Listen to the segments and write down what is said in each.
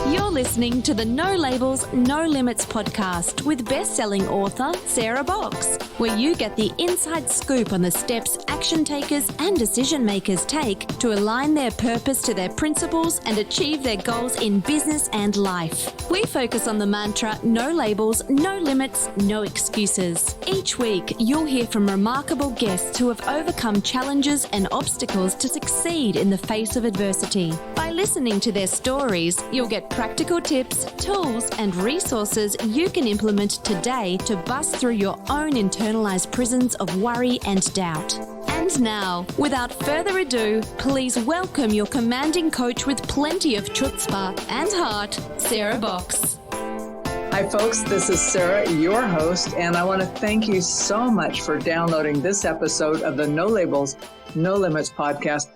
You're listening to the No Labels, No Limits podcast with best-selling author Sarah Box, where you get the inside scoop on the steps action takers and decision makers take to align their purpose to their principles and achieve their goals in business and life. We focus on the mantra, no labels, no limits, no excuses. Each week, you'll hear from remarkable guests who have overcome challenges and obstacles to succeed in the face of adversity. By listening to their stories, you'll get practical tips, tools, and resources you can implement today to bust through your own internalized prisons of worry and doubt. And now, without further ado, please welcome your commanding coach with plenty of chutzpah and heart, Sarah Box. Hi folks, this is Sarah, your host, and I want to thank you so much for downloading this episode of the No Labels, No Limits podcast.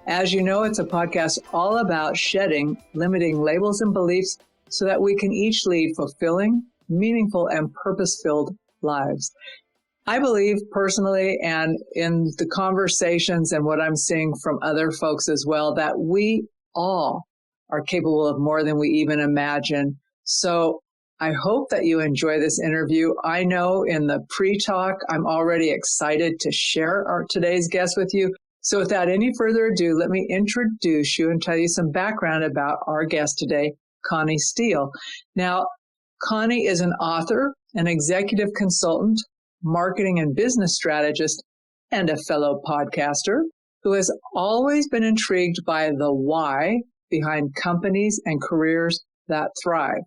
As you know, it's a podcast all about shedding limiting labels and beliefs so that we can each lead fulfilling, meaningful, and purpose-filled lives. I believe personally, and in the conversations and what I'm seeing from other folks as well, that we all are capable of more than we even imagine. So I hope that you enjoy this interview. I know in the pre-talk, I'm already excited to share today's guest with you. So without any further ado, let me introduce you and tell you some background about our guest today, Connie Steele. Now, Connie is an author, an executive consultant, marketing and business strategist, and a fellow podcaster who has always been intrigued by the why behind companies and careers that thrive.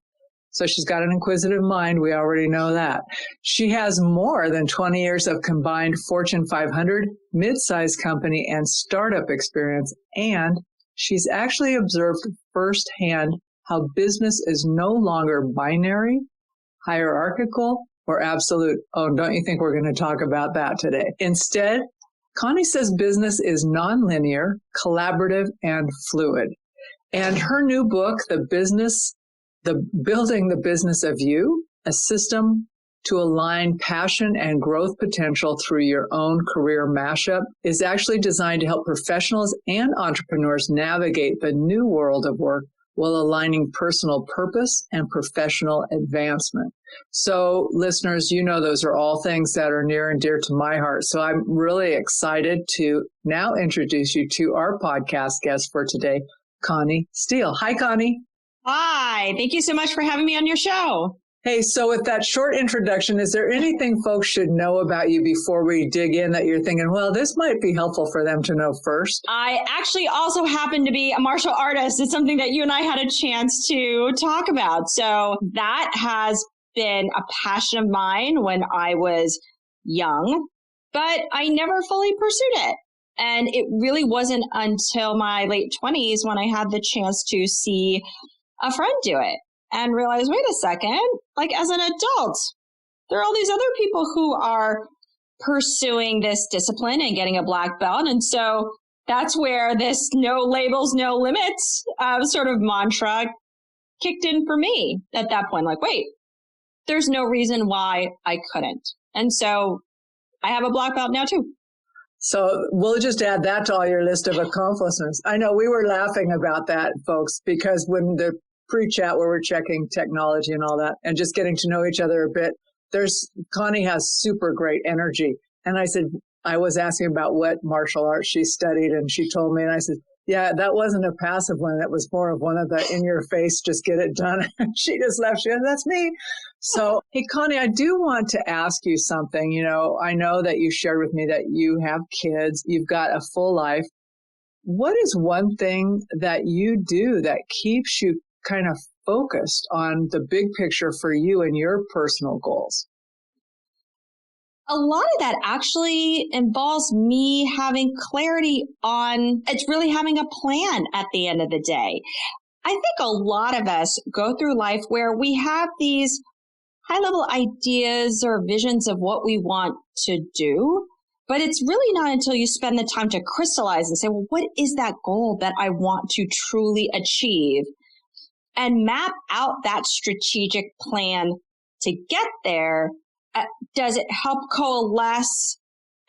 So she's got an inquisitive mind. We already know that. She has more than 20 years of combined Fortune 500, mid-sized company, and startup experience. And she's actually observed firsthand how business is no longer binary, hierarchical, or absolute. Oh, don't you think we're going to talk about that today? Instead, Connie says business is nonlinear, collaborative, and fluid. And her new book, Building the Business of You, a system to align passion and growth potential through your own career mashup, is actually designed to help professionals and entrepreneurs navigate the new world of work while aligning personal purpose and professional advancement. So listeners, you know those are all things that are near and dear to my heart. So I'm really excited to now introduce you to our podcast guest for today, Connie Steele. Hi, Connie. Hi, thank you so much for having me on your show. Hey, so with that short introduction, is there anything folks should know about you before we dig in that you're thinking, well, this might be helpful for them to know first? I actually also happen to be a martial artist. It's something that you and I had a chance to talk about. So that has been a passion of mine when I was young, but I never fully pursued it. And it really wasn't until my late 20s when I had the chance to see a friend do it and realize, wait a second, like as an adult, there are all these other people who are pursuing this discipline and getting a black belt. And so that's where this no labels, no limits sort of mantra kicked in for me at that point. Like, wait, there's no reason why I couldn't. And so I have a black belt now too. So we'll just add that to all your list of accomplishments. I know we were laughing about that, folks, because when the pre-chat where we're checking technology and all that and just getting to know each other a bit, Connie has super great energy. And I was asking about what martial arts she studied, and she told me, and I said, yeah, that wasn't a passive one. That was more of one of the in your face, just get it done. She just laughed. She said, that's me. So, hey, Connie, I do want to ask you something. You know, I know that you shared with me that you have kids, you've got a full life. What is one thing that you do that keeps you kind of focused on the big picture for you and your personal goals? A lot of that actually involves me having clarity on, it's really having a plan at the end of the day. I think a lot of us go through life where we have these high-level ideas or visions of what we want to do, but it's really not until you spend the time to crystallize and say, well, what is that goal that I want to truly achieve? And map out that strategic plan to get there. Does it help coalesce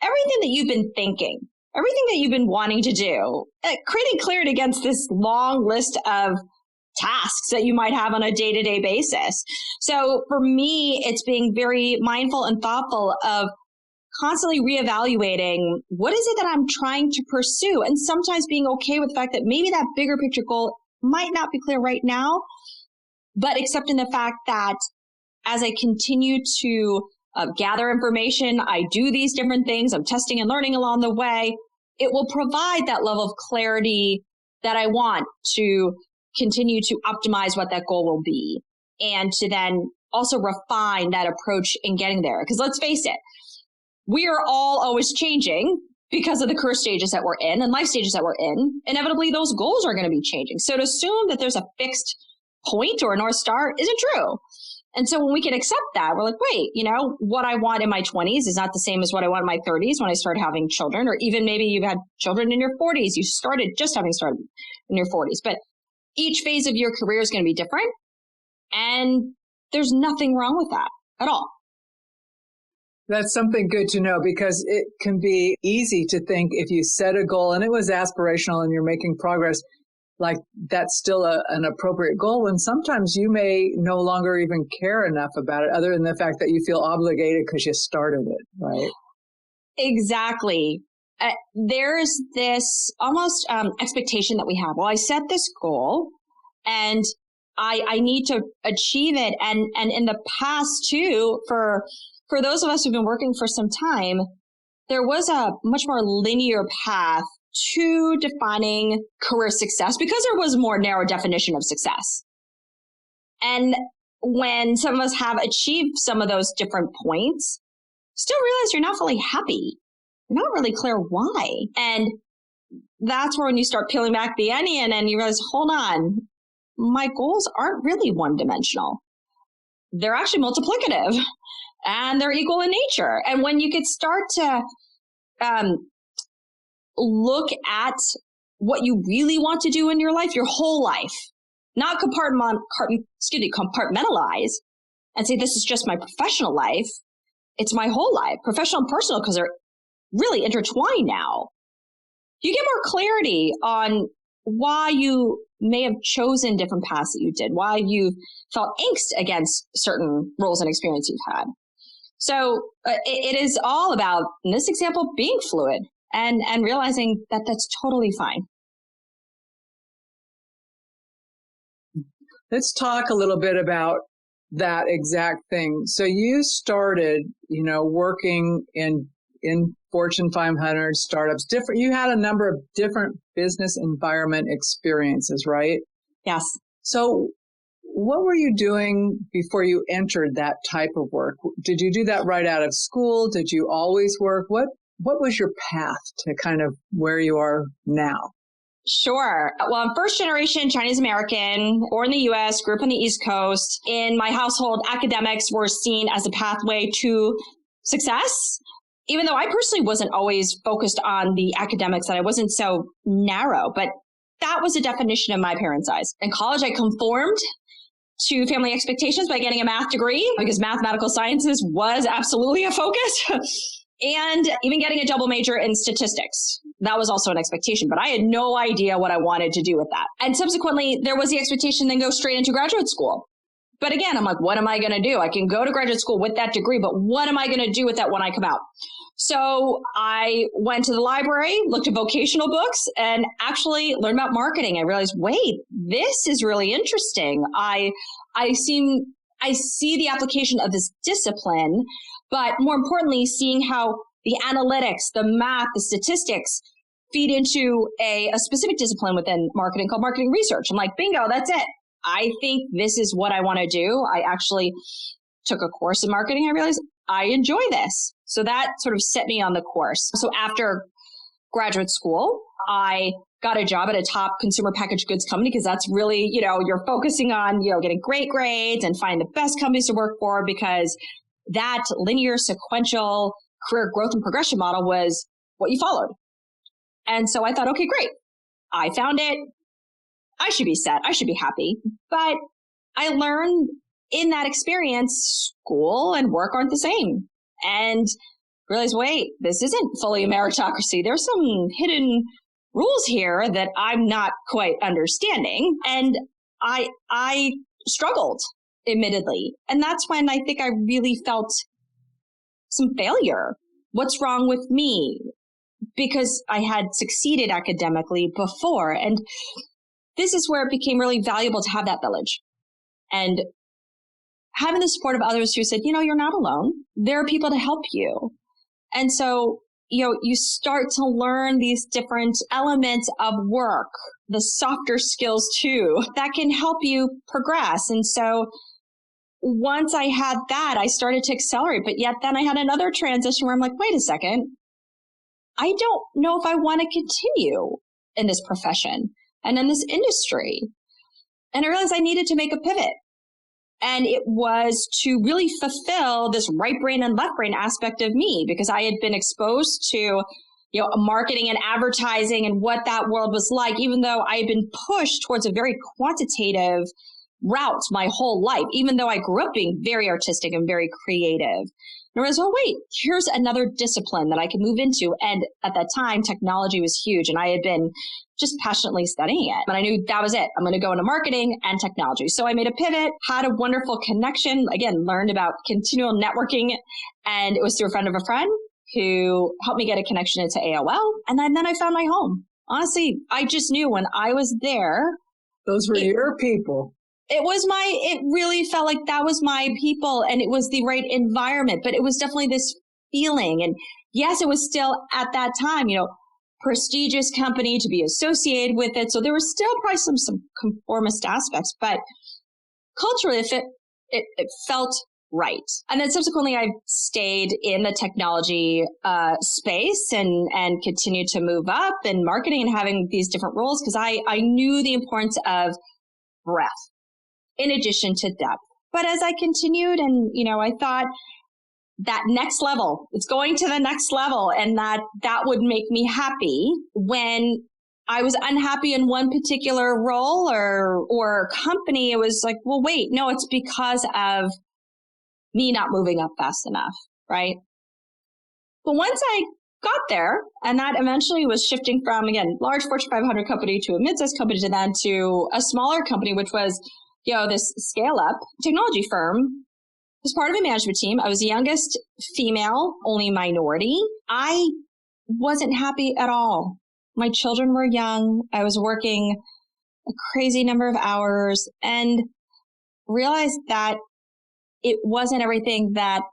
everything that you've been thinking, everything that you've been wanting to do, creating clarity against this long list of tasks that you might have on a day-to-day basis. So for me, it's being very mindful and thoughtful of constantly reevaluating what is it that I'm trying to pursue, and sometimes being okay with the fact that maybe that bigger picture goal might not be clear right now, but accepting the fact that as I continue to gather information, I do these different things, I'm testing and learning along the way, it will provide that level of clarity that I want to continue to optimize what that goal will be, and to then also refine that approach in getting there. Because let's face it, we are all always changing because of the career stages that we're in and life stages that we're in. Inevitably, those goals are going to be changing. So to assume that there's a fixed point or a North Star isn't true. And so when we can accept that, we're like, wait, what I want in my 20s is not the same as what I want in my 30s when I start having children, or even maybe you've had children in your 40s. You started in your 40s. But each phase of your career is going to be different. And there's nothing wrong with that at all. That's something good to know, because it can be easy to think if you set a goal and it was aspirational and you're making progress, like that's still an appropriate goal, when sometimes you may no longer even care enough about it, other than the fact that you feel obligated because you started it, right? Exactly. There's this almost expectation that we have. Well, I set this goal and I need to achieve it. And in the past too, for those of us who've been working for some time, there was a much more linear path to defining career success because there was a more narrow definition of success. And when some of us have achieved some of those different points, still realize you're not fully happy. You're not really clear why. And that's where when you start peeling back the onion and you realize, hold on, my goals aren't really one-dimensional. They're actually multiplicative and they're equal in nature. And when you could start to look at what you really want to do in your life, your whole life, not compartmentalize and say, this is just my professional life. It's my whole life, professional and personal, because they're really intertwined now. You get more clarity on why you may have chosen different paths that you did, why you felt angst against certain roles and experience you've had. So it is all about, in this example, being fluid and realizing that that's totally fine. Let's talk a little bit about that exact thing. So you started, working in Fortune 500 startups, you had a number of different business environment experiences, right? Yes. So what were you doing before you entered that type of work? Did you do that right out of school? Did you always work? What was your path to kind of where you are now? Sure. Well, I'm first generation Chinese American, born in the U.S., grew up on the East Coast. In my household, academics were seen as a pathway to success. Even though I personally wasn't always focused on the academics, and I wasn't so narrow, but that was a definition in my parents' eyes. In college, I conformed to family expectations by getting a math degree because mathematical sciences was absolutely a focus. And even getting a double major in statistics. That was also an expectation, but I had no idea what I wanted to do with that. And subsequently, there was the expectation then go straight into graduate school. But again, I'm like, what am I going to do? I can go to graduate school with that degree, but what am I going to do with that when I come out? So I went to the library, looked at vocational books, and actually learned about marketing. I realized, wait, this is really interesting. I see the application of this discipline, but more importantly, seeing how the analytics, the math, the statistics feed into a specific discipline within marketing called marketing research. I'm like, bingo, that's it. I think this is what I want to do. I actually took a course in marketing. I realized I enjoy this. So that sort of set me on the course. So after graduate school, I got a job at a top consumer packaged goods company because that's really, you're focusing on, getting great grades and finding the best companies to work for, because that linear sequential career growth and progression model was what you followed. And so I thought, okay, great. I found it. I should be set. I should be happy. But I learned in that experience, school and work aren't the same. And realized, wait, this isn't fully a meritocracy. There's some hidden rules here that I'm not quite understanding. And I struggled, admittedly. And that's when I think I really felt some failure. What's wrong with me? Because I had succeeded academically before. And this is where it became really valuable to have that village and having the support of others who said, you're not alone. There are people to help you. And so, you start to learn these different elements of work, the softer skills too, that can help you progress. And so once I had that, I started to accelerate. But yet then I had another transition where I'm like, wait a second, I don't know if I want to continue in this profession and in this industry. And I realized I needed to make a pivot. And it was to really fulfill this right brain and left brain aspect of me, because I had been exposed to, marketing and advertising and what that world was like, even though I had been pushed towards a very quantitative route my whole life, even though I grew up being very artistic and very creative. And I was, wait, here's another discipline that I can move into. And at that time, technology was huge. And I had been just passionately studying it. But I knew that was it. I'm going to go into marketing and technology. So I made a pivot, had a wonderful connection, again, learned about continual networking. And it was through a friend of a friend who helped me get a connection into AOL. And then I found my home. Honestly, I just knew when I was there. Those were your people. It really felt like that was my people, and it was the right environment, but it was definitely this feeling. And yes, it was still at that time, prestigious company to be associated with it. So there was still probably some conformist aspects, but culturally it felt right. And then subsequently I stayed in the technology space and continued to move up in marketing and having these different roles, because I knew the importance of breadth in addition to depth. But as I continued and, I thought that next level, it's going to the next level, and that would make me happy. When I was unhappy in one particular role or company, it was like, well, wait, no, it's because of me not moving up fast enough, right? But once I got there, and that eventually was shifting from, again, large Fortune 500 company to a mid-sized company to then to a smaller company, which was this scale-up technology firm. As part of a management team, I was the youngest female, only minority. I wasn't happy at all. My children were young. I was working a crazy number of hours and realized that it wasn't everything that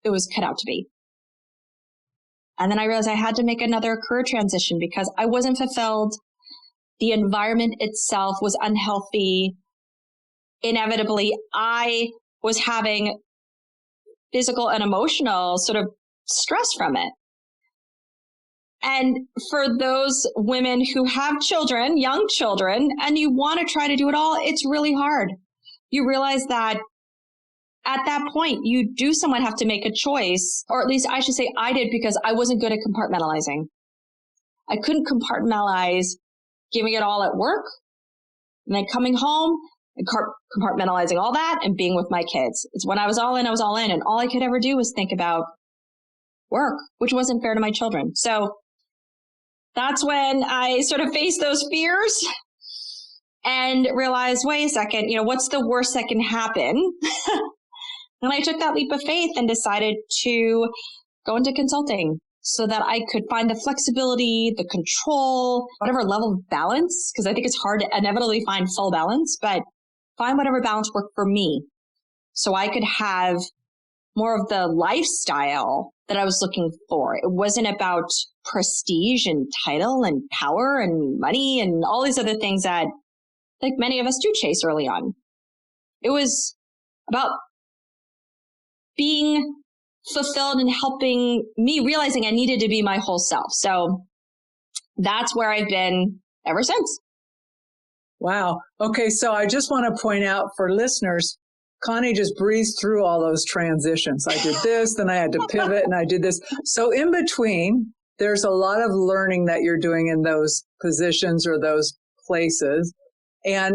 it was cut out to be. And then I realized I had to make another career transition because I wasn't fulfilled. The environment itself was unhealthy. Inevitably, I was having physical and emotional sort of stress from it. And for those women who have children, young children, and you want to try to do it all, it's really hard. You realize that at that point, you do somewhat have to make a choice, or at least I should say I did, because I wasn't good at compartmentalizing. I couldn't compartmentalize giving it all at work and then coming home and compartmentalizing all that and being with my kids. It's when I was all in, and all I could ever do was think about work, which wasn't fair to my children. So that's when I sort of faced those fears and realized, wait a second, what's the worst that can happen? And I took that leap of faith and decided to go into consulting so that I could find the flexibility, the control, whatever level of balance, because I think it's hard to inevitably find full balance, but find whatever balance worked for me so I could have more of the lifestyle that I was looking for. It wasn't about prestige and title and power and money and all these other things that like many of us do chase early on. It was about being fulfilled and helping me realizing I needed to be my whole self. So that's where I've been ever since. Wow. Okay. So I just want to point out for listeners, Connie just breezed through all those transitions. I did this, then I had to pivot, and I did this. So in between, there's a lot of learning that you're doing in those positions or those places, and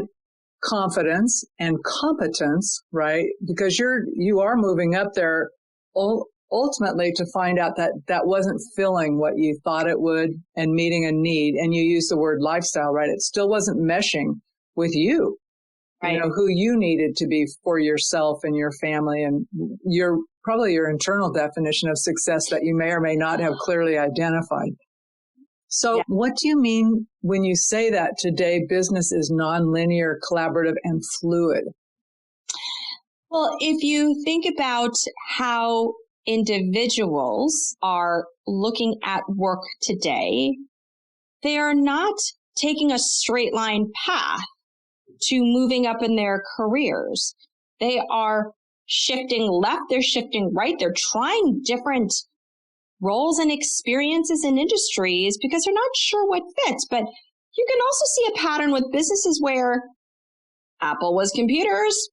confidence and competence, right? Because you are moving up there ultimately to find out that wasn't filling what you thought it would and meeting a need. And you use the word lifestyle, right? It still wasn't meshing with you. Right. Who you needed to be for yourself and your family, and probably your internal definition of success that you may or may not have clearly identified. So What do you mean when you say that today business is nonlinear, collaborative, and fluid? Well, if you think about how individuals are looking at work today, they are not taking a straight line path to moving up in their careers. They are shifting left, they're shifting right, they're trying different roles and experiences in industries because they're not sure what fits. But you can also see a pattern with businesses where Apple was computers,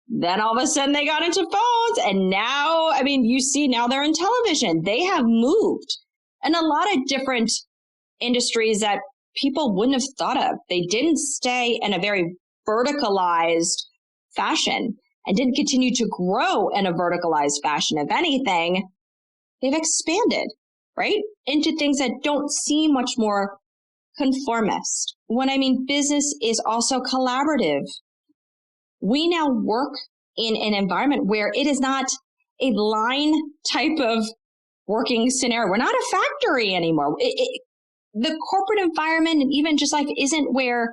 then all of a sudden they got into phones, and now, you see now they're in television. They have moved in a lot of different industries that people wouldn't have thought of. They didn't stay in a very verticalized fashion and didn't continue to grow in a verticalized fashion. If anything, they've expanded, right, into things that don't seem much more conformist. When I mean business is also collaborative. We now work in an environment where it is not a line type of working scenario. We're not a factory anymore. The corporate environment and even just life isn't where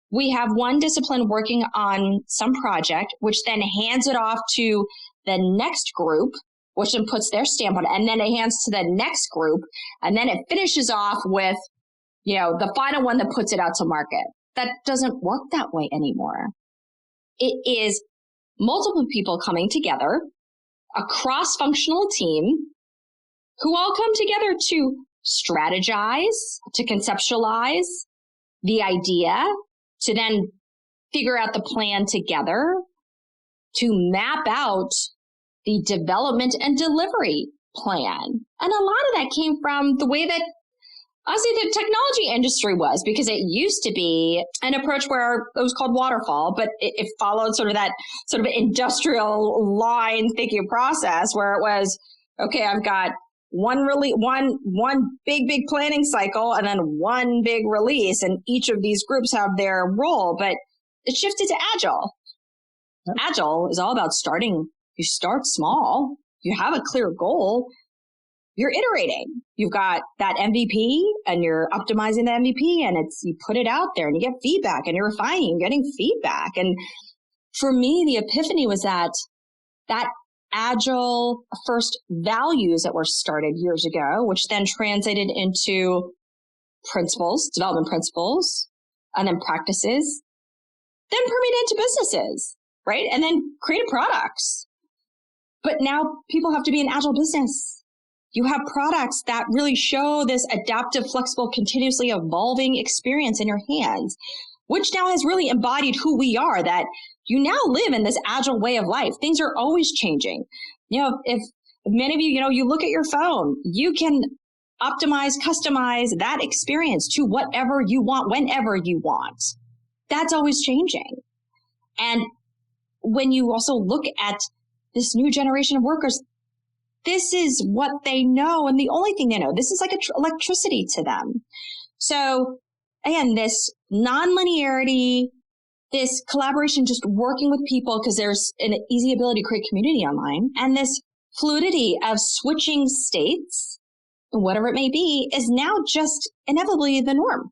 we have one discipline working on some project, which then hands it off to the next group, which then puts their stamp on it, and then it hands to the next group, and then it finishes off with, the final one that puts it out to market. That doesn't work that way anymore. It is multiple people coming together, a cross-functional team, who all come together to strategize, to conceptualize the idea, to then figure out the plan together, to map out the development and delivery plan. And a lot of that came from the way that honestly the technology industry was, because it used to be an approach where it was called waterfall, but it followed sort of that sort of industrial line thinking process where it was, okay, I've got one big planning cycle and then one big release, and each of these groups have their role, but it shifted to agile. Yep. Agile is all about starting. You start small, you have a clear goal, you're iterating. You've got that MVP and you're optimizing the MVP, and you put it out there and you get feedback and you're refining, you're getting feedback. And for me, the epiphany was that agile first values that were started years ago, which then translated into principles, development principles, and then practices, then permeated into businesses, right? And then created products. But now people have to be an agile business. You have products that really show this adaptive, flexible, continuously evolving experience in your hands, which now has really embodied who we are, that you now live in this agile way of life. Things are always changing. If many of you, you look at your phone, you can optimize, customize that experience to whatever you want, whenever you want. That's always changing. And when you also look at this new generation of workers, this is what they know. And the only thing they know, this is like electricity to them. So again, this non-linearity, this collaboration, just working with people because there's an easy ability to create community online, and this fluidity of switching states, whatever it may be, is now just inevitably the norm.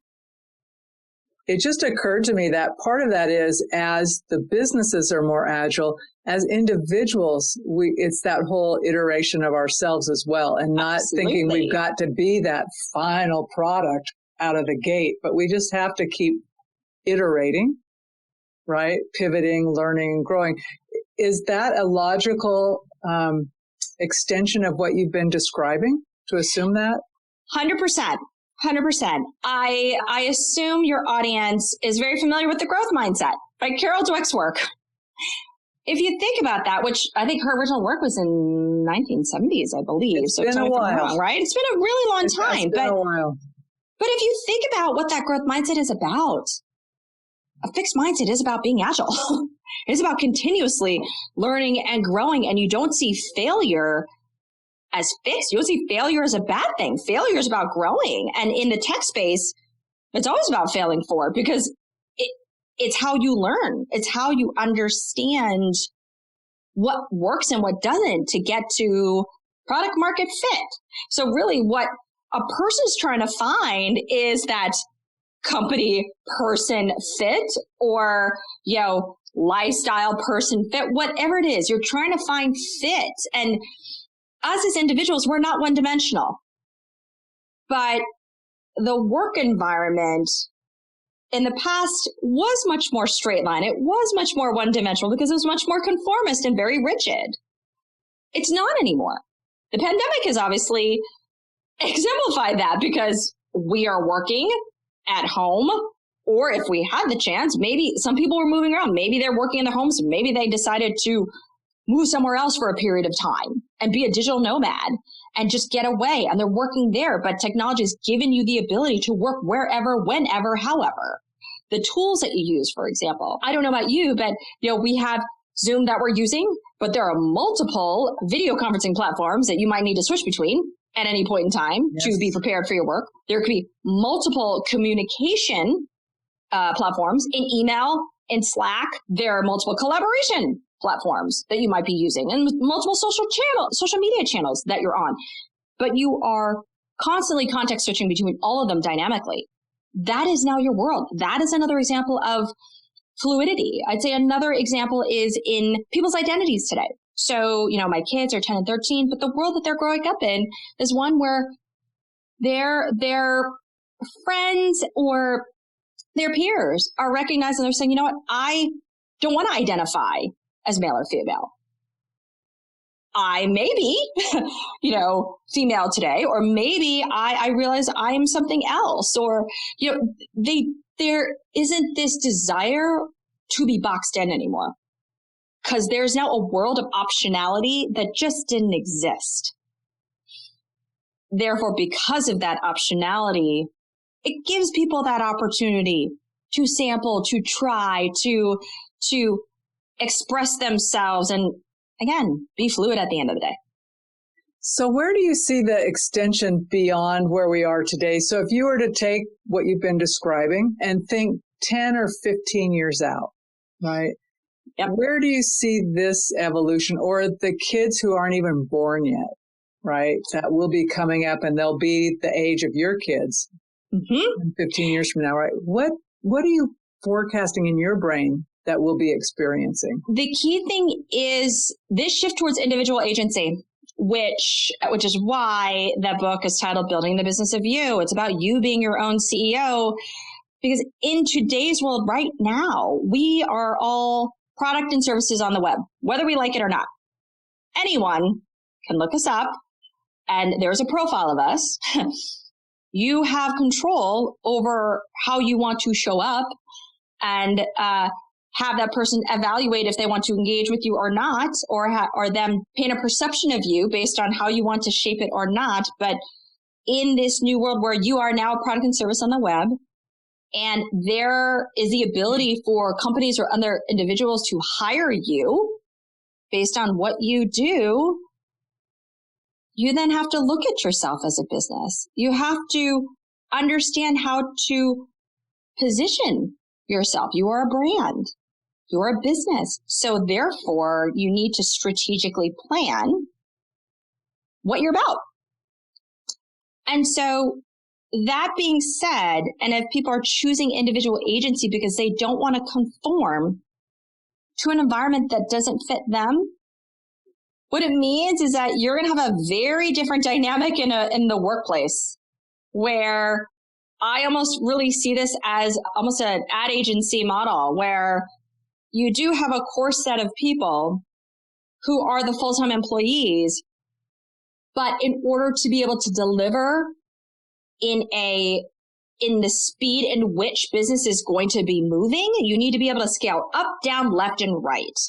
It just occurred to me that part of that is, as the businesses are more agile, as individuals, it's that whole iteration of ourselves as well, and not thinking we've got to be that final product out of the gate, but we just have to keep iterating, right? Pivoting, learning, growing. Is that a logical extension of what you've been describing, to assume that? 100%. 100%. I assume your audience is very familiar with the growth mindset, right? Carol Dweck's work. If you think about that, which I think her original work was in 1970s, I believe. It's been a while, wrong, right? It's been a really long time. It's been a while. But if you think about what that growth mindset is about, a fixed mindset is about being agile. It's about continuously learning and growing, and you don't see failure as fixed. You don't see failure as a bad thing. Failure is about growing. And in the tech space, it's always about failing forward, because it's how you learn. It's how you understand what works and what doesn't to get to product market fit. So really what a person's trying to find is that company person fit, or, lifestyle person fit, whatever it is, you're trying to find fit. And us as individuals, we're not one dimensional, but the work environment in the past was much more straight line. It was much more one dimensional because it was much more conformist and very rigid. It's not anymore. The pandemic has obviously exemplified that because we are working at home, or if we had the chance, maybe some people were moving around. Maybe they're working in their homes. Maybe they decided to move somewhere else for a period of time and be a digital nomad and just get away. And they're working there. But technology has given you the ability to work wherever, whenever, however. The tools that you use, for example, I don't know about you, but we have Zoom that we're using, but there are multiple video conferencing platforms that you might need to switch between at any point in time to be prepared for your work. There could be multiple communication platforms in email, in Slack. There are multiple collaboration platforms that you might be using, and multiple social media channels that you're on. But you are constantly context switching between all of them dynamically. That is now your world. That is another example of fluidity. I'd say another example is in people's identities today. So, my kids are 10 and 13, but the world that they're growing up in is one where their friends or their peers are recognizing, they're saying, I don't want to identify as male or female. I may be, female today, or maybe I realize I am something else, or, there isn't this desire to be boxed in anymore, because there's now a world of optionality that just didn't exist. Therefore, because of that optionality, it gives people that opportunity to sample, to try, to express themselves, and again, be fluid at the end of the day. So where do you see the extension beyond where we are today? So if you were to take what you've been describing and think 10 or 15 years out, right? Yep. Where do you see this evolution, or the kids who aren't even born yet, right? That will be coming up, and they'll be the age of your kids 15 years from now, right? What are you forecasting in your brain that we'll be experiencing? The key thing is this shift towards individual agency, which is why that book is titled Building the Business of You. It's about you being your own CEO, because in today's world right now, we are all product and services on the web, whether we like it or not. Anyone can look us up, and there's a profile of us. You have control over how you want to show up, and have that person evaluate if they want to engage with you or not, or them paint a perception of you based on how you want to shape it or not. But in this new world where you are now a product and service on the web, and there is the ability for companies or other individuals to hire you based on what you do, you then have to look at yourself as a business. You have to understand how to position yourself. You are a brand. You're a business. So therefore, you need to strategically plan what you're about. And so that being said, and if people are choosing individual agency because they don't want to conform to an environment that doesn't fit them, what it means is that you're going to have a very different dynamic in the workplace, where I almost really see this as almost an ad agency model, where you do have a core set of people who are the full-time employees, but in order to be able to deliver in the speed in which business is going to be moving, you need to be able to scale up, down, left, and right.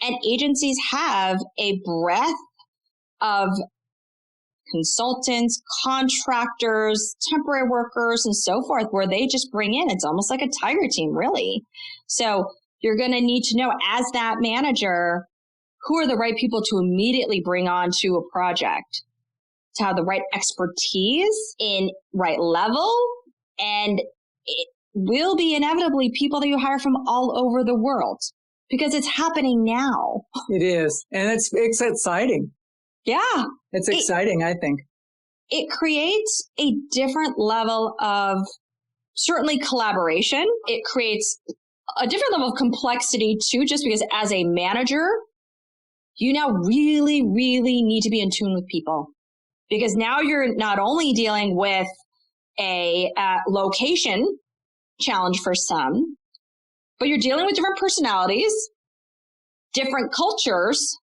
And agencies have a breadth of consultants, contractors, temporary workers, and so forth, where they just bring in, it's almost like a tiger team, really. So you're going to need to know, as that manager, who are the right people to immediately bring on to a project, to have the right expertise in right level, and will be inevitably people that you hire from all over the world because it's happening now. It is. And it's exciting. Yeah. It's exciting, I think. It creates a different level of certainly collaboration. It creates a different level of complexity too, just because as a manager, you now really, really need to be in tune with people because now you're not only dealing with a location challenge for some, but you're dealing with different personalities, different cultures,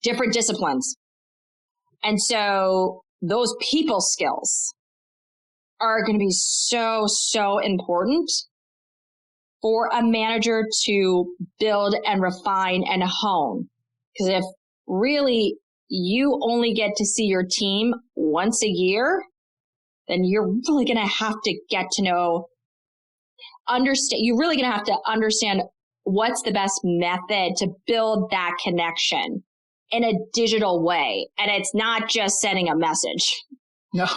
different disciplines. And so those people skills are going to be so, so important for a manager to build and refine and hone. Because if really you only get to see your team once a year, then you're really going to have to get to know, understand, you're really going to have to understand what's the best method to build that connection in a digital way. And it's not just sending a message. No.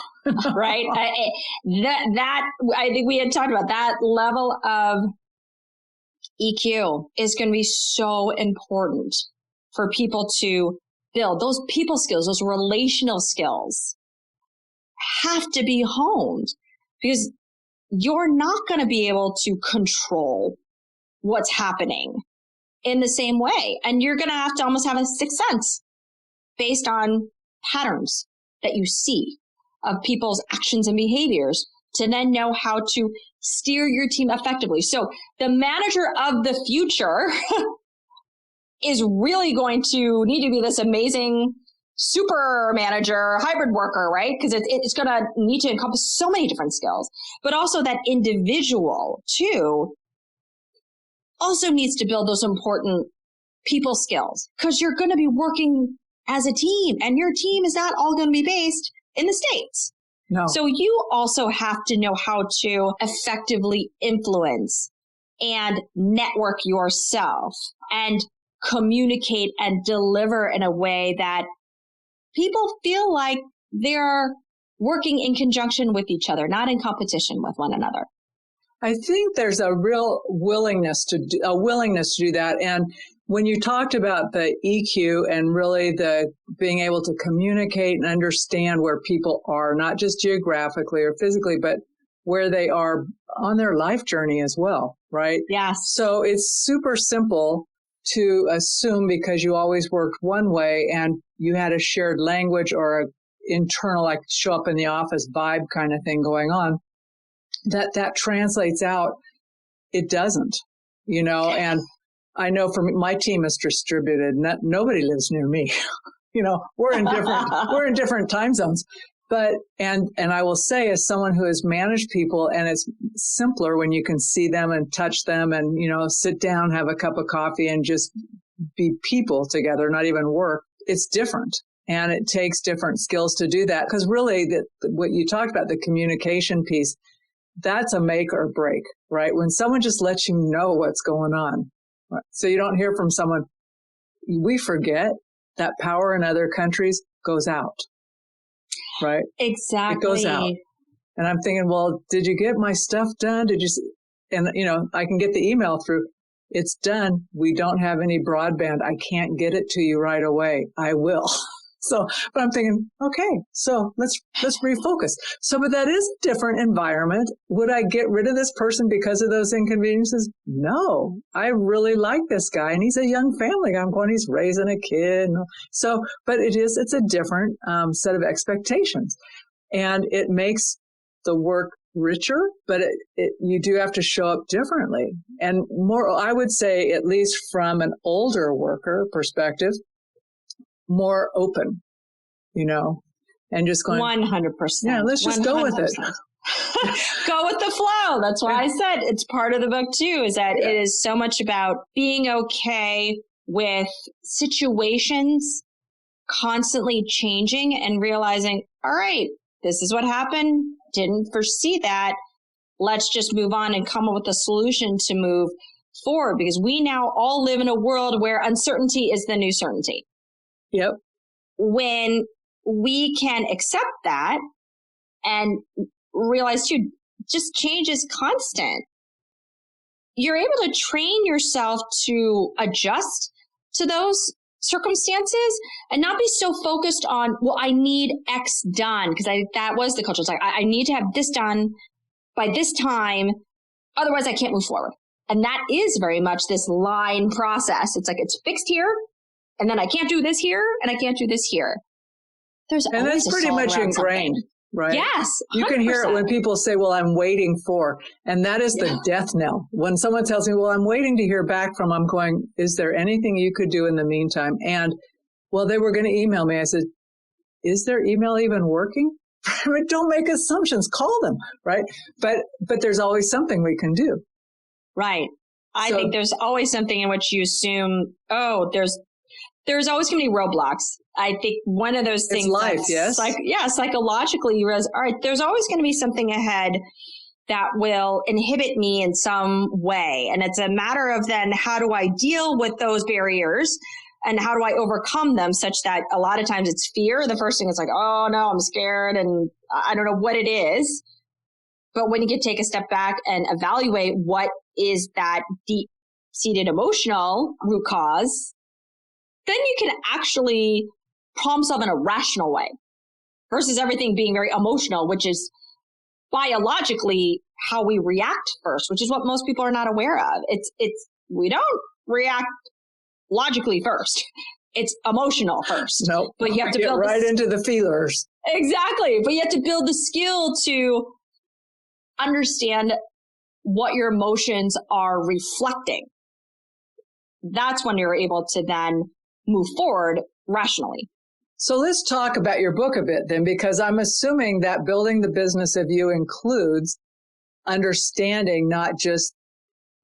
Right? I think we had talked about that level of EQ is going to be so important for people to build. Those people skills, those relational skills have to be honed because you're not going to be able to control what's happening in the same way. And you're going to have to almost have a sixth sense based on patterns that you see of people's actions and behaviors to then know how to steer your team effectively. So the manager of the future is really going to need to be this amazing super manager, hybrid worker, right? Because it's going to need to encompass so many different skills, but also that individual too also needs to build those important people skills because you're going to be working as a team and your team is not all going to be based in the States. No. So you also have to know how to effectively influence and network yourself and communicate and deliver in a way that people feel like they're working in conjunction with each other, not in competition with one another. I think there's a real willingness to do that. And when you talked about the EQ and really the being able to communicate and understand where people are, not just geographically or physically, but where they are on their life journey as well, right? Yes. So it's super simple to assume because you always worked one way and you had a shared language or a internal, like show up in the office vibe kind of thing going on, that translates out. It doesn't, and I know for me, my team is distributed. Nobody lives near me. We're in different time zones. But, and I will say as someone who has managed people, and it's simpler when you can see them and touch them and, sit down, have a cup of coffee and just be people together, not even work. It's different. And it takes different skills to do that. Because really what you talked about, the communication piece, that's a make or break, right? When someone just lets you know what's going on. So you don't hear from someone, we forget that power in other countries goes out, right? Exactly. It goes out. And I'm thinking, well, did you get my stuff done? And I can get the email through. It's done. We don't have any broadband. I can't get it to you right away. I will. So, but I'm thinking, okay, so let's refocus. So, but that is a different environment. Would I get rid of this person because of those inconveniences? No, I really like this guy and he's a young family guy. I'm going, he's raising a kid. So, but it's a different set of expectations and it makes the work richer, but you do have to show up differently and more, I would say, at least from an older worker perspective, more open, and just going 100%. Yeah, let's just 100%. Go with it. Go with the flow. That's why I said it's part of the book too, is that it is so much about being okay with situations constantly changing and realizing, all right, this is what happened. Didn't foresee that. Let's just move on and come up with a solution to move forward because we now all live in a world where uncertainty is the new certainty. Yep. When we can accept that and realize too, just change is constant. You're able to train yourself to adjust to those circumstances and not be so focused on, well, I need X done, because that was the culture. It's like, I need to have this done by this time, otherwise I can't move forward. And that is very much this line process. It's like, it's fixed here, and then I can't do this here, and I can't do this here. And that's pretty much ingrained, right? Yes. 100%. You can hear it when people say, well, I'm waiting for, and that is the death knell. When someone tells me, well, I'm waiting to hear back from, I'm going, is there anything you could do in the meantime? And, well, they were going to email me. I said, is their email even working? Don't make assumptions. Call them, right? But there's always something we can do. Right. I think there's always something in which you assume, oh, there's always going to be roadblocks. I think one of those things. It's life, yes. Psychologically, you realize, all right, there's always going to be something ahead that will inhibit me in some way. And it's a matter of then how do I deal with those barriers and how do I overcome them, such that a lot of times it's fear. The first thing is like, oh no, I'm scared and I don't know what it is. But when you can take a step back and evaluate what is that deep-seated emotional root cause, then you can actually problem solve in a rational way versus everything being very emotional, which is biologically how we react first, which is what most people are not aware of. We don't react logically first. It's emotional first. Nope. But you have to get build right into the feelers. Exactly. But you have to build the skill to understand what your emotions are reflecting. That's when you're able to then move forward rationally. So let's talk about your book a bit then, because I'm assuming that Building the Business of You includes understanding not just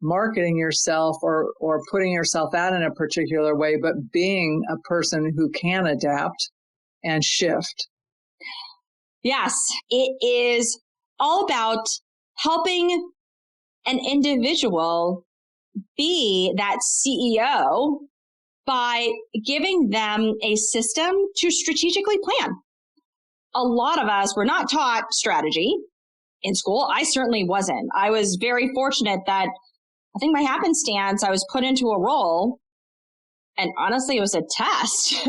marketing yourself or putting yourself out in a particular way, but being a person who can adapt and shift. Yes, it is all about helping an individual be that CEO by giving them a system to strategically plan. A lot of us were not taught strategy in school. I certainly wasn't. I was very fortunate that I think by happenstance, I was put into a role, and honestly, it was a test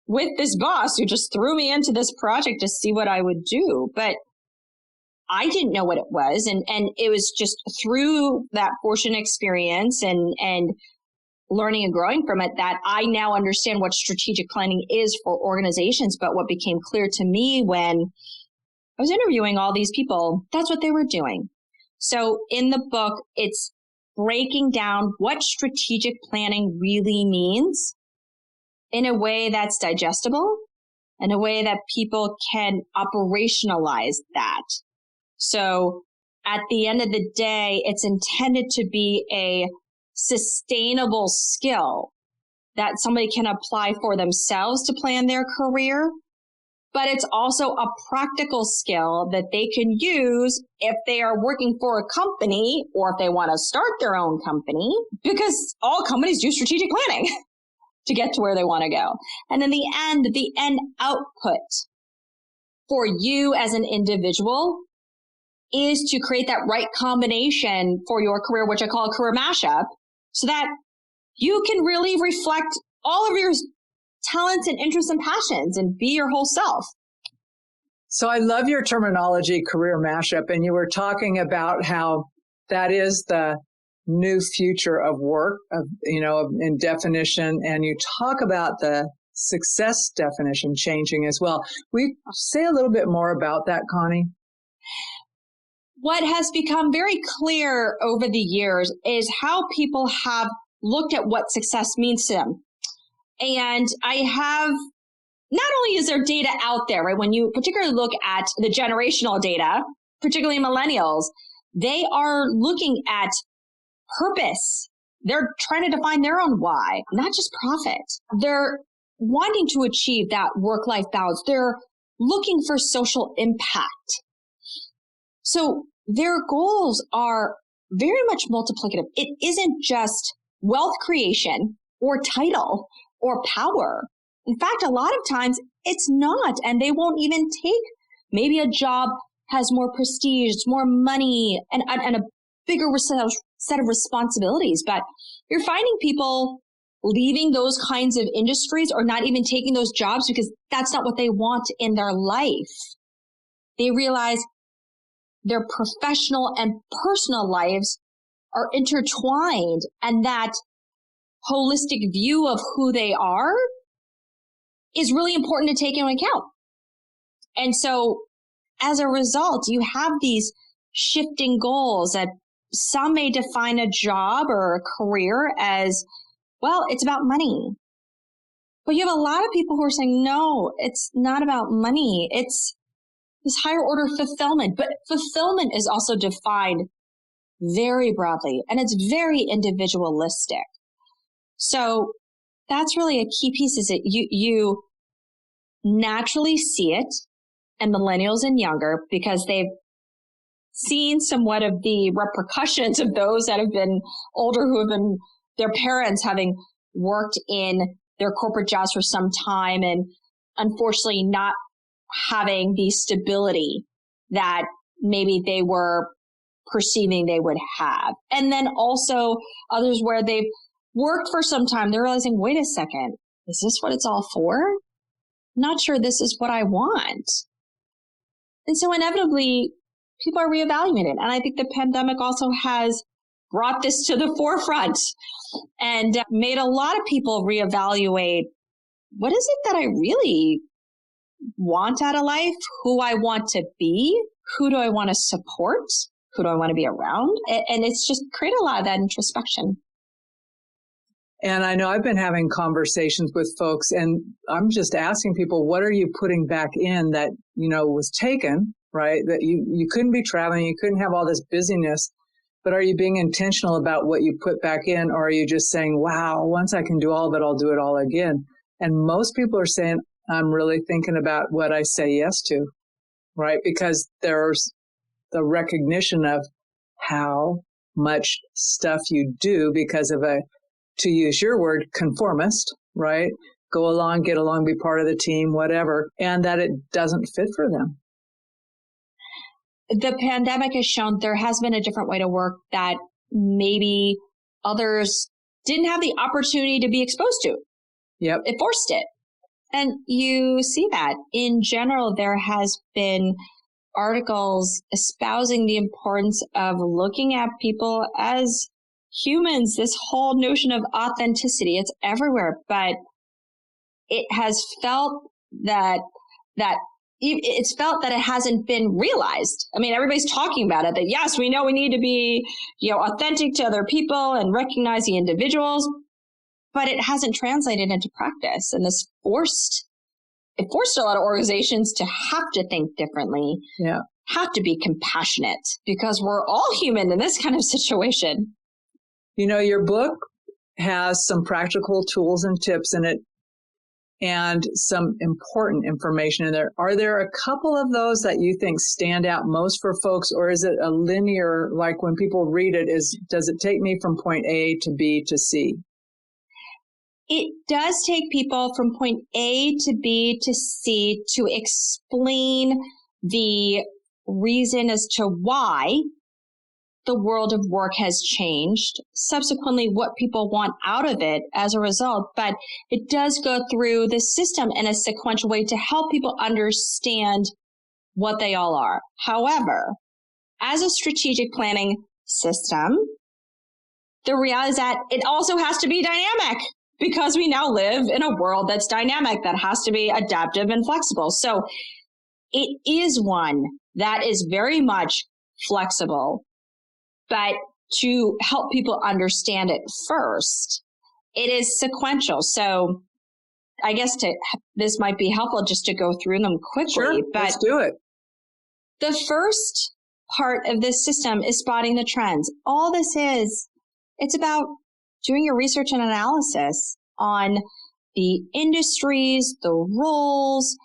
with this boss who just threw me into this project to see what I would do. But I didn't know what it was. And it was just through that fortunate experience and learning and growing from it that I now understand what strategic planning is for organizations. But what became clear to me when I was interviewing all these people, that's what they were doing. So in the book, it's breaking down what strategic planning really means in a way that's digestible, in a way that people can operationalize that. So at the end of the day, it's intended to be a sustainable skill that somebody can apply for themselves to plan their career. But it's also a practical skill that they can use if they are working for a company or if they want to start their own company, because all companies do strategic planning to get to where they want to go. And in the end output for you as an individual is to create that right combination for your career, which I call a career mashup, so that you can really reflect all of your talents and interests and passions and be your whole self. So I love your terminology, career mashup. And you were talking about how that is the new future of work, in definition. And you talk about the success definition changing as well. Will you say a little bit more about that, Connie? What has become very clear over the years is how people have looked at what success means to them. And I have, not only is there data out there, right? When you particularly look at the generational data, particularly millennials, they are looking at purpose. They're trying to define their own why, not just profit. They're wanting to achieve that work-life balance. They're looking for social impact. So their goals are very much multiplicative. It isn't just wealth creation or title or power. In fact, a lot of times it's not, and they won't even take maybe a job has more prestige, more money, and a bigger set of responsibilities. But you're finding people leaving those kinds of industries or not even taking those jobs because that's not what they want in their life. They realize their professional and personal lives are intertwined, and that holistic view of who they are is really important to take into account. And so as a result, you have these shifting goals that some may define a job or a career as, well, it's about money. But you have a lot of people who are saying, no, it's not about money. It's this higher order fulfillment. But fulfillment is also defined very broadly, and it's very individualistic. So that's really a key piece, is that you naturally see it, and millennials and younger, because they've seen somewhat of the repercussions of those that have been older, who have been their parents having worked in their corporate jobs for some time and unfortunately not having the stability that maybe they were perceiving they would have. And then also others where they've worked for some time, they're realizing, wait a second, is this what it's all for? I'm not sure this is what I want. And so inevitably, people are reevaluating it. And I think the pandemic also has brought this to the forefront and made a lot of people reevaluate, what is it that I really want out of life? Who I want to be? Who do I want to support? Who do I want to be around? And it's just created a lot of that introspection. And I know I've been having conversations with folks, and I'm just asking people, what are you putting back in that, was taken, right? That you couldn't be traveling, you couldn't have all this busyness, but are you being intentional about what you put back in? Or are you just saying, wow, once I can do all of it, I'll do it all again? And most people are saying, I'm really thinking about what I say yes to, right? Because there's the recognition of how much stuff you do because of to use your word, conformist, right? Go along, get along, be part of the team, whatever, and that it doesn't fit for them. The pandemic has shown there has been a different way to work that maybe others didn't have the opportunity to be exposed to. Yep. It forced it. And you see that in general, there has been articles espousing the importance of looking at people as humans, this whole notion of authenticity. It's everywhere, but it has felt that it's felt that it hasn't been realized. I mean, everybody's talking about it, that yes, we know we need to be, authentic to other people and recognize the individuals, but it hasn't translated into practice. And it forced a lot of organizations to have to think differently, have to be compassionate, because we're all human in this kind of situation. Your book has some practical tools and tips in it and some important information in there. Are there a couple of those that you think stand out most for folks, or is it a linear, like when people read it, does it take me from point A to B to C? It does take people from point A to B to C to explain the reason as to why the world of work has changed, subsequently what people want out of it as a result. But it does go through the system in a sequential way to help people understand what they all are. However, as a strategic planning system, the reality is that it also has to be dynamic, because we now live in a world that's dynamic, that has to be adaptive and flexible. So it is one that is very much flexible. But to help people understand it first, it is sequential. So I guess this might be helpful just to go through them quickly. Sure, but let's do it. The first part of this system is spotting the trends. All this is, it's about doing your research and analysis on the industries, the roles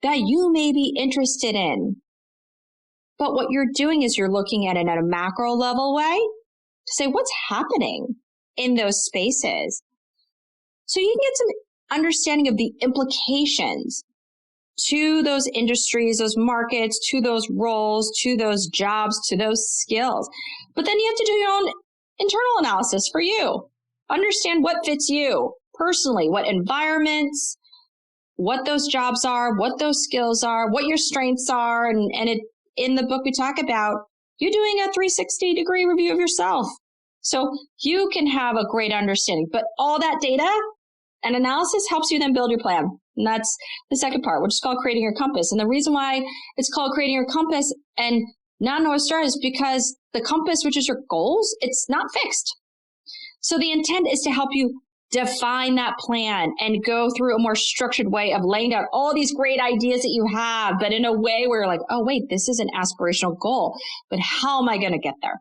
that you may be interested in. But what you're doing is you're looking at it at a macro level way to say what's happening in those spaces. So you can get some understanding of the implications to those industries, those markets, to those roles, to those jobs, to those skills. But then you have to do your own internal analysis for you. Understand what fits you personally, what environments, what those jobs are, what those skills are, what your strengths are. And in the book, we talk about you doing a 360-degree review of yourself. So you can have a great understanding. But all that data and analysis helps you then build your plan. And that's the second part, which is called creating your compass. And the reason why it's called creating your compass and not North Star is because the compass, which is your goals, it's not fixed. So the intent is to help you define that plan and go through a more structured way of laying out all these great ideas that you have, but in a way where you're like, oh, wait, this is an aspirational goal, but how am I going to get there?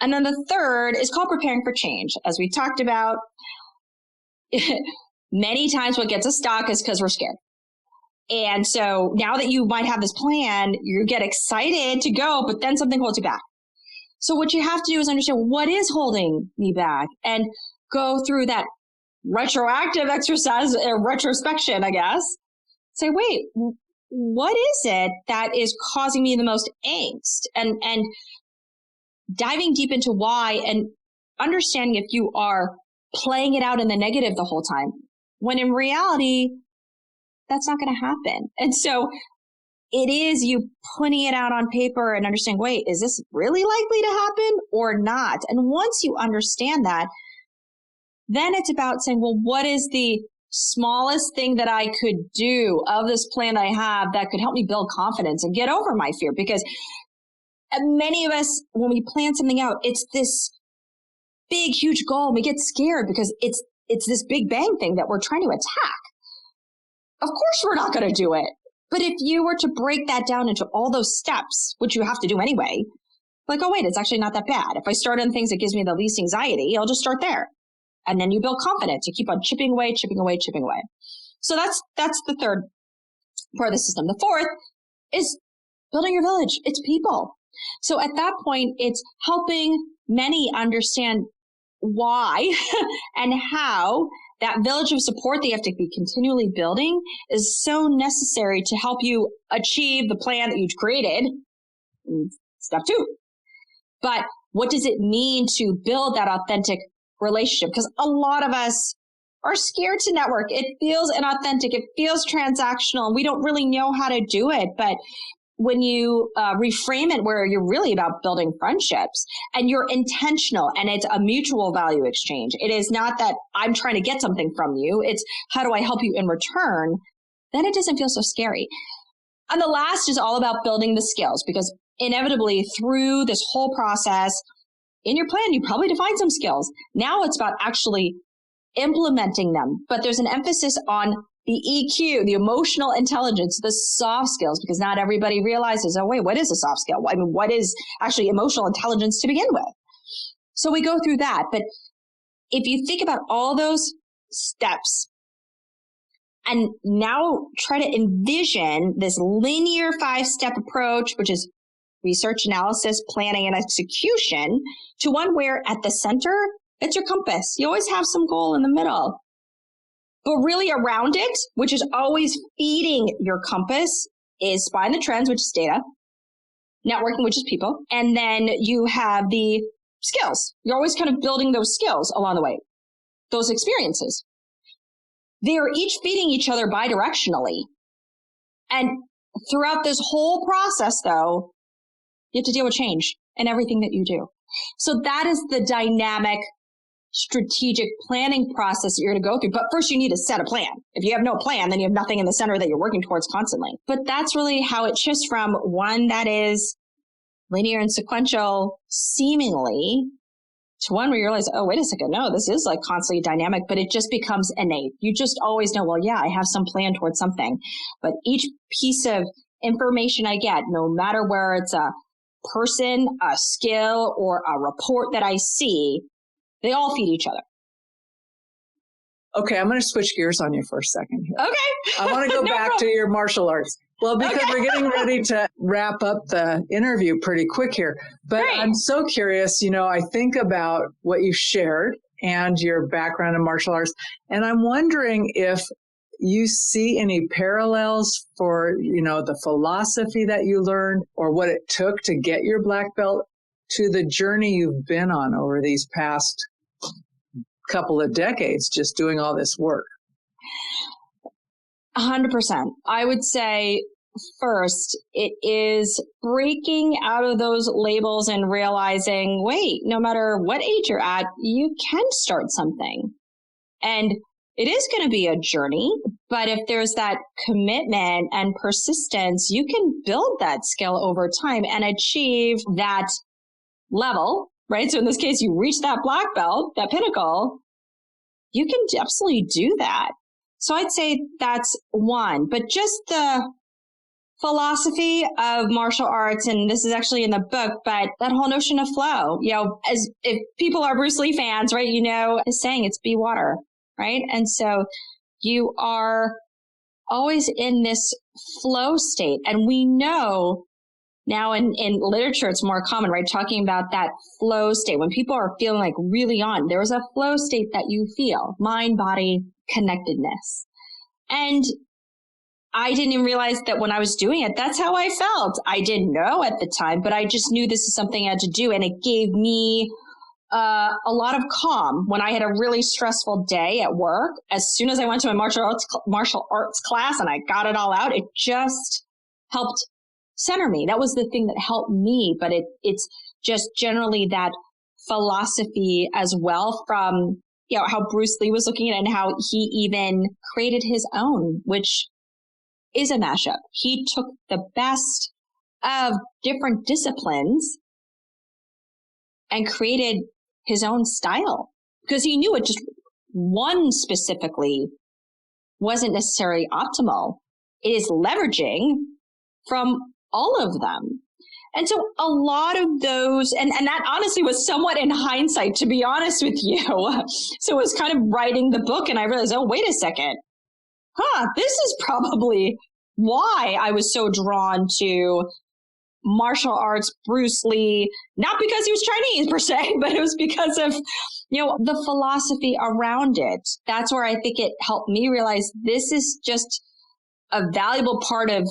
And then the third is called preparing for change. As we talked about, many times what gets us stuck is because we're scared. And so now that you might have this plan, you get excited to go, but then something holds you back. So what you have to do is understand what is holding me back and go through that retroactive exercise, retrospection, I guess. Say, wait, what is it that is causing me the most angst? And diving deep into why and understanding if you are playing it out in the negative the whole time, when in reality, that's not going to happen. And so it is you putting it out on paper and understanding, wait, is this really likely to happen or not? And once you understand that, then it's about saying, well, what is the smallest thing that I could do of this plan I have that could help me build confidence and get over my fear? Because many of us, when we plan something out, it's this big, huge goal. And we get scared because it's this big bang thing that we're trying to attack. Of course, we're not going to do it. But if you were to break that down into all those steps, which you have to do anyway, like, oh, wait, it's actually not that bad. If I start on things that gives me the least anxiety, I'll just start there. And then you build confidence. You keep on chipping away, chipping away, chipping away. So that's the third part of the system. The fourth is building your village. It's people. So at that point, it's helping many understand why and how that village of support that you have to be continually building is so necessary to help you achieve the plan that you've created. Step 2. But what does it mean to build that authentic relationship? Because a lot of us are scared to network. It feels inauthentic. It feels transactional. And we don't really know how to do it. But when you reframe it where you're really about building friendships and you're intentional and it's a mutual value exchange, it is not that I'm trying to get something from you. It's how do I help you in return? Then it doesn't feel so scary. And the last is all about building the skills, because inevitably through this whole process in your plan, you probably define some skills. Now it's about actually implementing them. But there's an emphasis on the EQ, the emotional intelligence, the soft skills, because not everybody realizes, oh, wait, what is a soft skill? I mean, what is actually emotional intelligence to begin with? So we go through that. But if you think about all those steps and now try to envision this linear 5-step approach, which is research, analysis, planning, and execution, to one where at the center, it's your compass. You always have some goal in the middle. But really around it, which is always feeding your compass, is spotting the trends, which is data, networking, which is people, and then you have the skills. You're always kind of building those skills along the way, those experiences. They are each feeding each other bidirectionally. And throughout this whole process, though, you have to deal with change in everything that you do. So that is the dynamic strategic planning process that you're going to go through. But first you need to set a plan. If you have no plan, then you have nothing in the center that you're working towards constantly. But that's really how it shifts from one that is linear and sequential seemingly to one where you realize, oh, wait a second. No, this is like constantly dynamic, but it just becomes innate. You just always know, well, yeah, I have some plan towards something. But each piece of information I get, no matter where it's a person, a skill, or a report that I see, they all feed each other. Okay, I'm going to switch gears on you for a second here. Okay. I want to go back to your martial arts. Well, because we're getting ready to wrap up the interview pretty quick here. But Great. I'm so curious, I think about what you shared and your background in martial arts. And I'm wondering if you see any parallels for, the philosophy that you learned or what it took to get your black belt to the journey you've been on over these past couple of decades, just doing all this work? 100%. I would say first, it is breaking out of those labels and realizing, wait, no matter what age you're at, you can start something. And it is going to be a journey, but if there's that commitment and persistence, you can build that skill over time and achieve that level, right? So in this case, you reach that black belt, that pinnacle, you can absolutely do that. So I'd say that's one, but just the philosophy of martial arts, and this is actually in the book, but that whole notion of flow, as if people are Bruce Lee fans, right, is saying it's be water, right? And so you are always in this flow state. And we know now in literature, it's more common, right? Talking about that flow state. When people are feeling like really on, there's a flow state that you feel, mind, body, connectedness. And I didn't even realize that when I was doing it, that's how I felt. I didn't know at the time, but I just knew this is something I had to do. And it gave me a lot of calm when I had a really stressful day at work. As soon as I went to a martial arts class and I got it all out, it just helped center me. That was the thing that helped me. But it's just generally that philosophy as well from, how Bruce Lee was looking at it and how he even created his own, which is a mashup. He took the best of different disciplines and created his own style because he knew it just one specifically wasn't necessarily optimal. It is leveraging from all of them. And so a lot of those, and that honestly was somewhat in hindsight, to be honest with you. So it was kind of writing the book and I realized, oh, wait a second. This is probably why I was so drawn to martial arts, Bruce Lee, not because he was Chinese per se, but it was because of, the philosophy around it. That's where I think it helped me realize this is just a valuable part of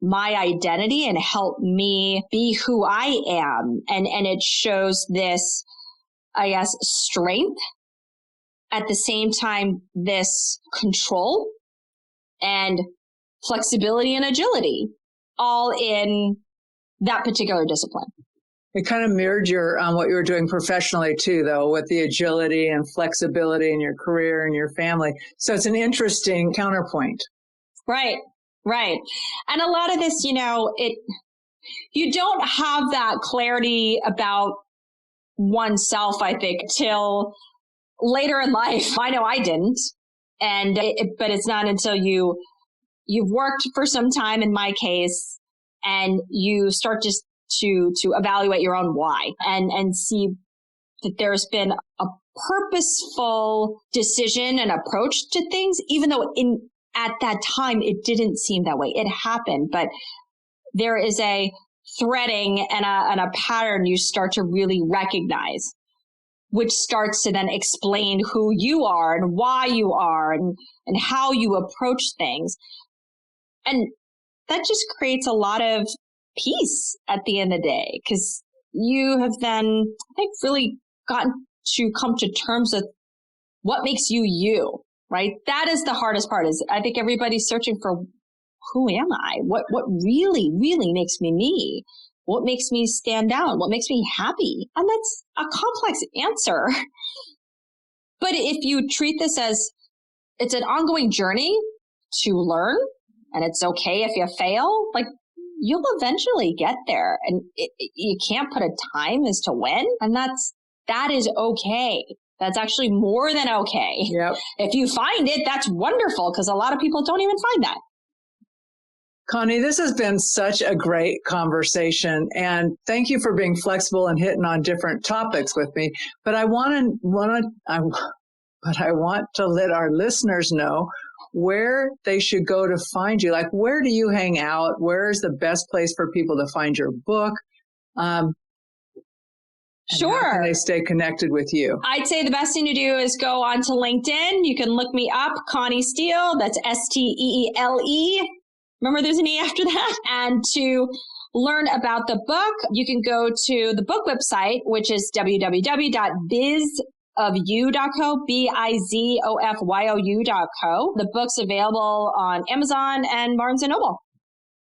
my identity and help me be who I am. And it shows this, I guess, strength. At the same time, this control and flexibility and agility all in that particular discipline. It kind of mirrored your what you were doing professionally too, though, with the agility and flexibility in your career and your family. So it's an interesting counterpoint. Right. And a lot of this, you don't have that clarity about oneself, I think, till later in life. I know I didn't. But it's not until you've worked for some time, in my case, and you start just to evaluate your own why and see that there's been a purposeful decision and approach to things, even though at that time it didn't seem that way. It happened, but there is a threading and a pattern you start to really recognize, which starts to then explain who you are and why you are and how you approach things. And that just creates a lot of peace at the end of the day, because you have then, I think, really gotten to come to terms with what makes you, right? That is the hardest part. Is I think everybody's searching for who am I? What really, really makes me me? What makes me stand out? What makes me happy? And that's a complex answer. But if you treat this as it's an ongoing journey to learn, and it's okay if you fail, like you'll eventually get there. And you can't put a time as to when. And that is okay. That's actually more than okay. Yep. If you find it, that's wonderful, because a lot of people don't even find that. Connie, this has been such a great conversation, and thank you for being flexible and hitting on different topics with me. But I want to let our listeners know where they should go to find you. Like, where do you hang out? Where is the best place for people to find your book? Sure. How can they stay connected with you? I'd say the best thing to do is go onto LinkedIn. You can look me up, Connie Steele. That's Steele. Remember, there's an E after that. And to learn about the book, you can go to the book website, which is www.bizofyou.co, bizofyou.co. The book's available on Amazon and Barnes & Noble.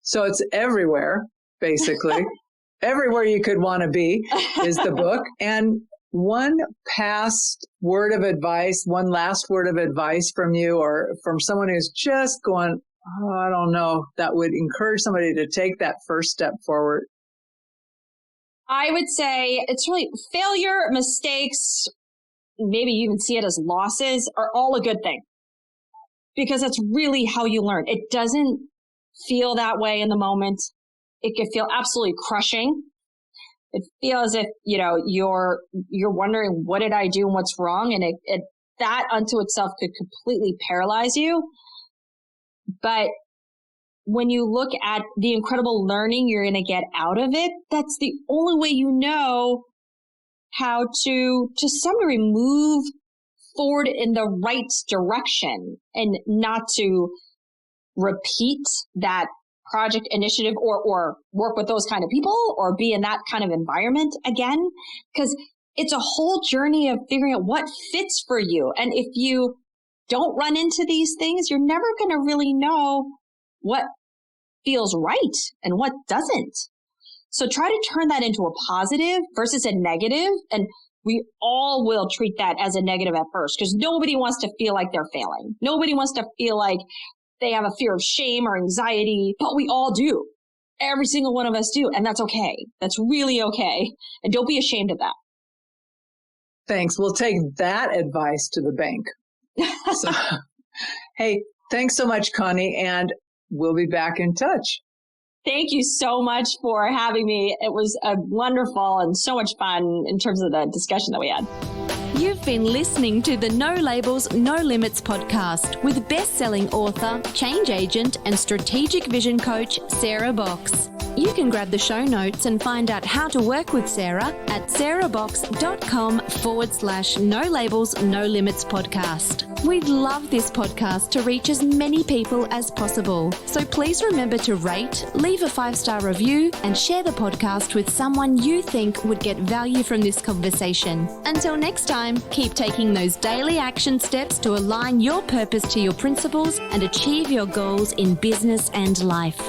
So it's everywhere, basically. Everywhere you could want to be is the book. And one last word of advice from you or from someone who's just going, oh, I don't know, that would encourage somebody to take that first step forward. I would say it's really failure, mistakes, maybe you even see it as losses, are all a good thing. Because that's really how you learn. It doesn't feel that way in the moment. It could feel absolutely crushing. It feels as if, you're wondering, what did I do and what's wrong? And it that unto itself could completely paralyze you. But when you look at the incredible learning you're going to get out of it, that's the only way you know how to some degree move forward in the right direction and not to repeat that project initiative or work with those kind of people or be in that kind of environment again, because it's a whole journey of figuring out what fits for you. And if you don't run into these things, you're never going to really know what feels right and what doesn't. So try to turn that into a positive versus a negative. And we all will treat that as a negative at first because nobody wants to feel like they're failing. Nobody wants to feel like they have a fear of shame or anxiety, but we all do. Every single one of us do. And that's okay. That's really okay. And don't be ashamed of that. Thanks. We'll take that advice to the bank. So, hey, thanks so much, Connie. And we'll be back in touch. Thank you so much for having me. It was wonderful and so much fun in terms of the discussion that we had. You've been listening to the No Labels, No Limits podcast with best-selling author, change agent, and strategic vision coach, Sarah Box. You can grab the show notes and find out how to work with Sarah at sarahbox.com/No Labels, No Limits podcast. We'd love this podcast to reach as many people as possible. So please remember to rate, leave a 5-star review, and share the podcast with someone you think would get value from this conversation. Until next time, keep taking those daily action steps to align your purpose to your principles and achieve your goals in business and life.